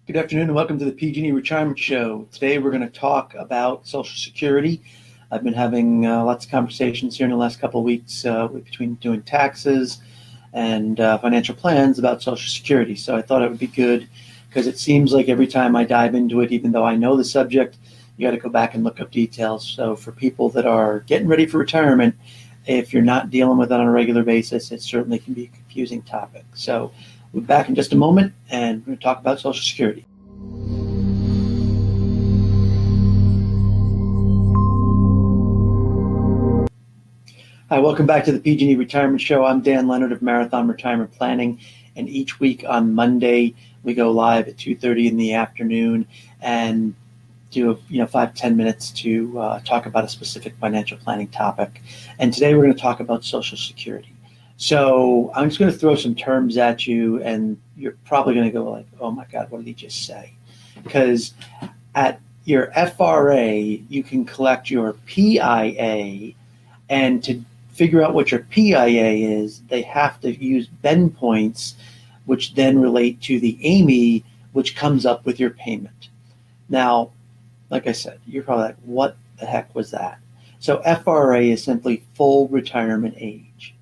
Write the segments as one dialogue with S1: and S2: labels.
S1: Good afternoon and welcome to the PG&E Retirement Show. Today we're going to talk about Social Security. I've been having lots of conversations here in the last couple of weeks between doing taxes and financial plans about Social Security. So I thought it would be good because it seems like every time I dive into it, even though I know the subject, you got to go back and look up details. So for people that are getting ready for retirement, if you're not dealing with it on a regular basis, it certainly can be a confusing topic. So we'll be back in just a moment, and we're going to talk about Social Security. Hi, welcome back to the PG&E Retirement Show. I'm Dan Leonard of Marathon Retirement Planning, and each week on Monday we go live at 2:30 in the afternoon and do 5-10 minutes to talk about a specific financial planning topic. And today we're going to talk about Social Security. So I'm just going to throw some terms at you, and you're probably going to go like, "Oh my God, what did he just say?" Because at your FRA, you can collect your PIA, and to figure out what your PIA is, they have to use bend points, which then relate to the AMI, which comes up with your payment. Now, like I said, you're probably like, what the heck was that? So FRA is simply full retirement age.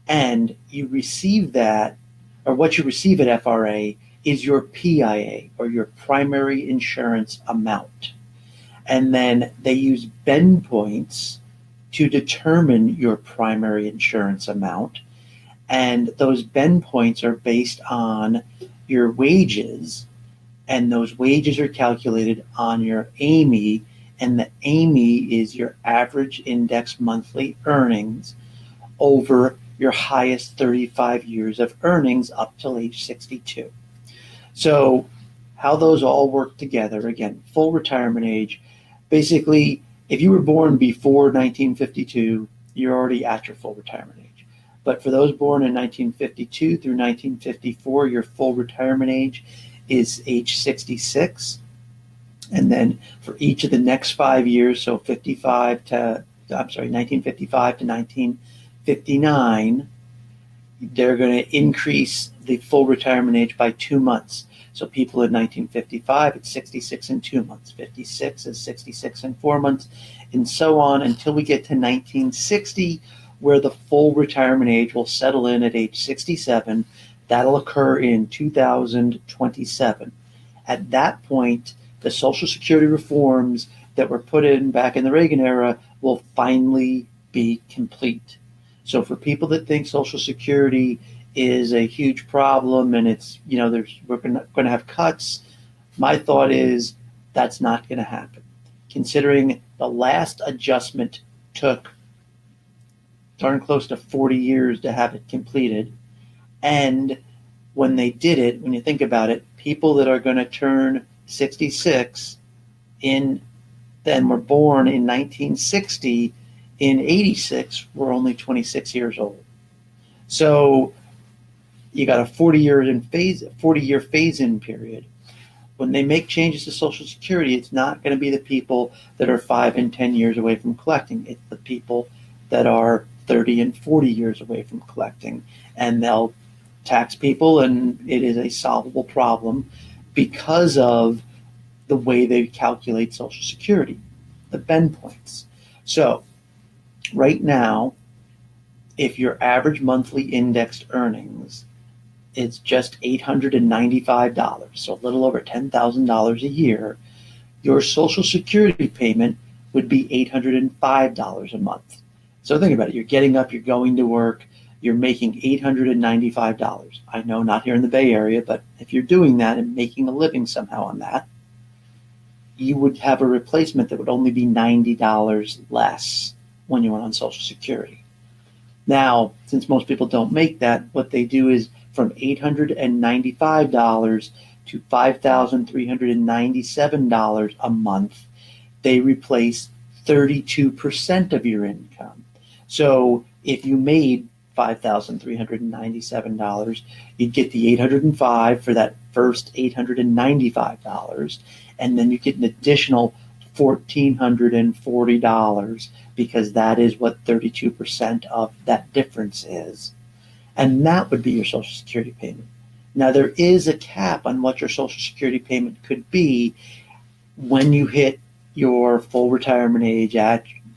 S1: And you receive that, or what you receive at FRA is your PIA, or your primary insurance amount. And then they use bend points to determine your primary insurance amount. And those bend points are based on your wages, and those wages are calculated on your AMI, and the AMI is your average index monthly earnings over your highest 35 years of earnings up till age 62. So how those all work together, again, full retirement age, basically, if you were born before 1952, you're already at your full retirement age. But for those born in 1952 through 1954, your full retirement age is age 66. And then for each of the next 5 years, so 1955 to 1959, they're going to increase the full retirement age by 2 months. So people in 1955, it's 66 and 2 months, 56 is 66 and 4 months, and so on until we get to 1960, where the full retirement age will settle in at age 67. That'll occur in 2027. At that point, the Social Security reforms that were put in back in the Reagan era will finally be complete. So for people that think Social Security is a huge problem and it's, we're going to have cuts, my thought is that's not going to happen. Considering the last adjustment took darn close to 40 years to have it completed. And when they did it, when you think about it, people that are going to turn 66 then were born in 1960, in 86 were only 26 years old. So you got a 40-year phase-in period. When they make changes to Social Security, it's not going to be the people that are 5 and 10 years away from collecting. It's the people that are 30 and 40 years away from collecting. And they'll tax people, and it is a solvable problem because of the way they calculate Social Security, the bend points. So right now, if your average monthly indexed earnings is just $895, so a little over $10,000 a year, your Social Security payment would be $805 a month. So think about it. You're getting up, you're going to work, you're making $895. I know not here in the Bay Area, but if you're doing that and making a living somehow on that, you would have a replacement that would only be $90 less when you went on Social Security. Now, since most people don't make that, what they do is from $895 to $5,397 a month, they replace 32% of your income. So if you made $5,397, you'd get the $805 for that first $895, and then you get an additional $1,440 because that is what 32% of that difference is. And that would be your Social Security payment. Now, there is a cap on what your Social Security payment could be when you hit your full retirement age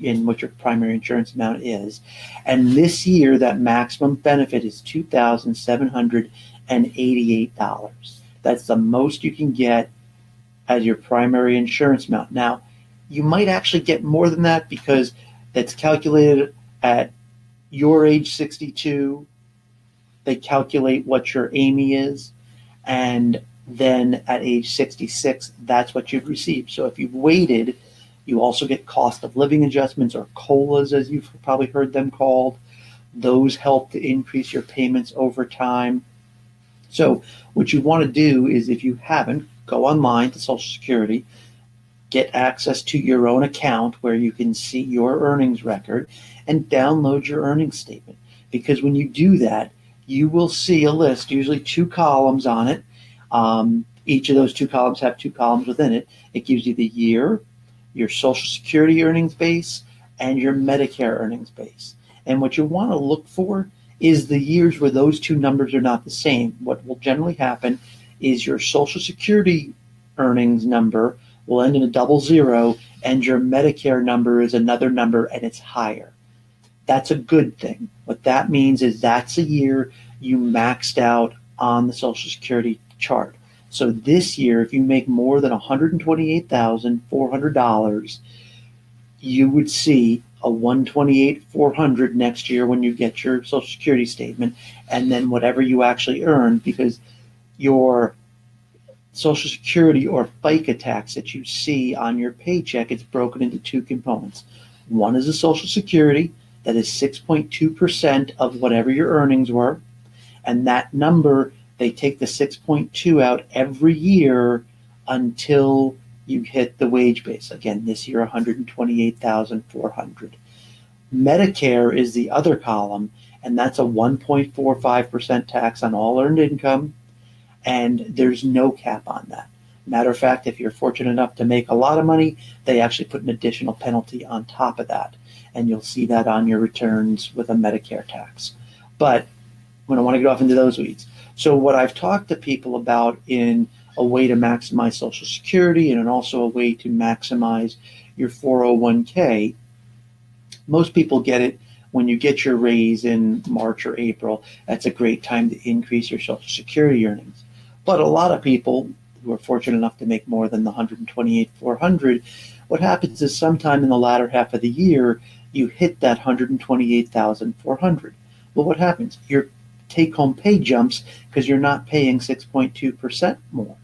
S1: in what your primary insurance amount is. And this year, that maximum benefit is $2,788. That's the most you can get as your primary insurance amount. Now, you might actually get more than that because that's calculated at your age 62. They calculate what your AMI is, and then at age 66, that's what you've received. So if you've waited, you also get cost of living adjustments, or COLAs, as you've probably heard them called. Those help to increase your payments over time. So what you want to do is, if you haven't, go online to Social Security, get access to your own account where you can see your earnings record, and download your earnings statement. Because when you do that, you will see a list, usually 2 columns on it. Each of those 2 columns have 2 columns within it. It gives you the year, your Social Security earnings base, and your Medicare earnings base. And what you want to look for is the years where those 2 numbers are not the same. What will generally happen is your Social Security earnings number will end in a 00, and your Medicare number is another number and it's higher. That's a good thing. What that means is that's a year you maxed out on the Social Security chart. So this year, if you make more than $128,400, you would see a $128,400 next year when you get your Social Security statement, and then whatever you actually earn, because your Social Security or FICA tax that you see on your paycheck, it's broken into 2 components. One is the Social Security, that is 6.2% of whatever your earnings were, and that number, they take the 6.2 out every year until you hit the wage base. Again, this year, $128,400. Medicare is the other column, and that's a 1.45% tax on all earned income, and there's no cap on that. Matter of fact, if you're fortunate enough to make a lot of money, they actually put an additional penalty on top of that, and you'll see that on your returns with a Medicare tax. But we don't want to get off into those weeds. So what I've talked to people about in a way to maximize Social Security and also a way to maximize your 401k, most people get it when you get your raise in March or April. That's a great time to increase your Social Security earnings. But a lot of people who are fortunate enough to make more than the $128,400, what happens is sometime in the latter half of the year, you hit that $128,400. Well, what happens? Your take-home pay jumps because you're not paying 6.2% more.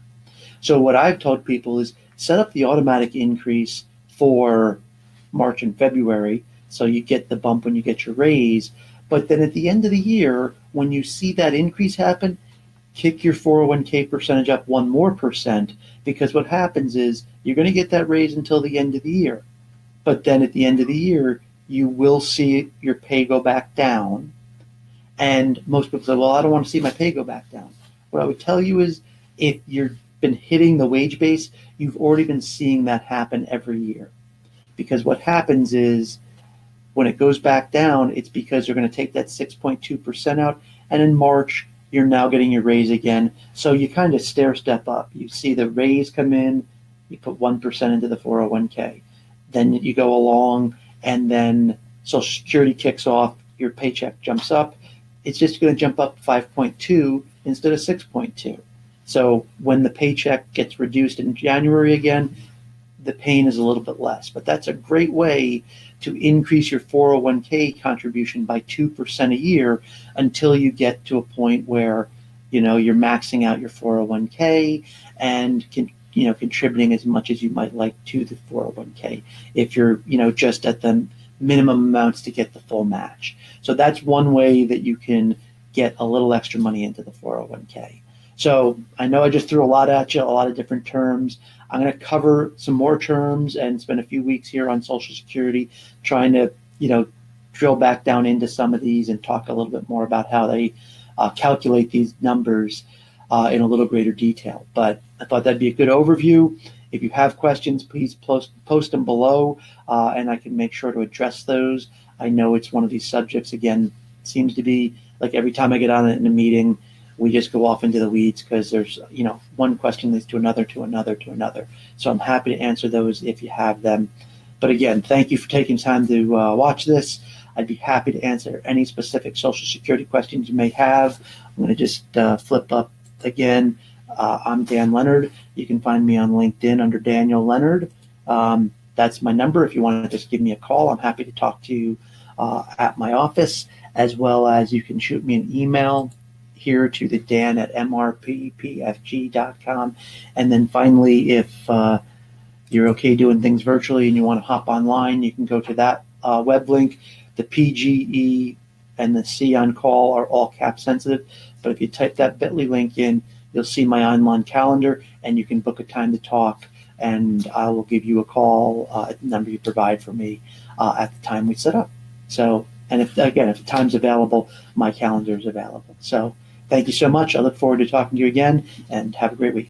S1: So what I've told people is set up the automatic increase for March and February, so you get the bump when you get your raise. But then at the end of the year, when you see that increase happen, kick your 401k percentage up 1 more percent, because what happens is you're going to get that raise until the end of the year. But then at the end of the year, you will see your pay go back down. And most people say, well, I don't want to see my pay go back down. What I would tell you is, if you've been hitting the wage base, you've already been seeing that happen every year. Because what happens is, when it goes back down, it's because you're going to take that 6.2% out, and in March, you're now getting your raise again. So you kind of stair step up. You see the raise come in, you put 1% into the 401k. Then you go along, and then Social Security kicks off, your paycheck jumps up. It's just going to jump up 5.2 instead of 6.2. So when the paycheck gets reduced in January again, the pain is a little bit less. But that's a great way to increase your 401k contribution by 2% a year until you get to a point where, you're maxing out your 401k and contributing as much as you might like to the 401k. If you're, just at the minimum amounts to get the full match. So that's one way that you can get a little extra money into the 401k. So I know I just threw a lot at you, a lot of different terms. I'm going to cover some more terms and spend a few weeks here on Social Security trying to, drill back down into some of these and talk a little bit more about how they calculate these numbers in a little greater detail. But I thought that'd be a good overview. If you have questions, please post them below, and I can make sure to address those. I know it's one of these subjects, again, seems to be like every time I get on it in a meeting, we just go off into the weeds because there's, one question leads to another, to another, to another. So I'm happy to answer those if you have them. But again, thank you for taking time to watch this. I'd be happy to answer any specific Social Security questions you may have. I'm going to just flip up again. I'm Dan Leonard. You can find me on LinkedIn under Daniel Leonard. That's my number. If you want to just give me a call, I'm happy to talk to you at my office, as well as you can shoot me an email here to the dan@mrppfg.com. And then finally, if you're okay doing things virtually and you want to hop online, you can go to that web link. The PGE and the C on call are all cap sensitive, but if you type that bit.ly link in, you'll see my online calendar and you can book a time to talk, and I will give you a call at the number you provide for me at the time we set up. So, and if the time's available, my calendar is available. So thank you so much. I look forward to talking to you again, and have a great week.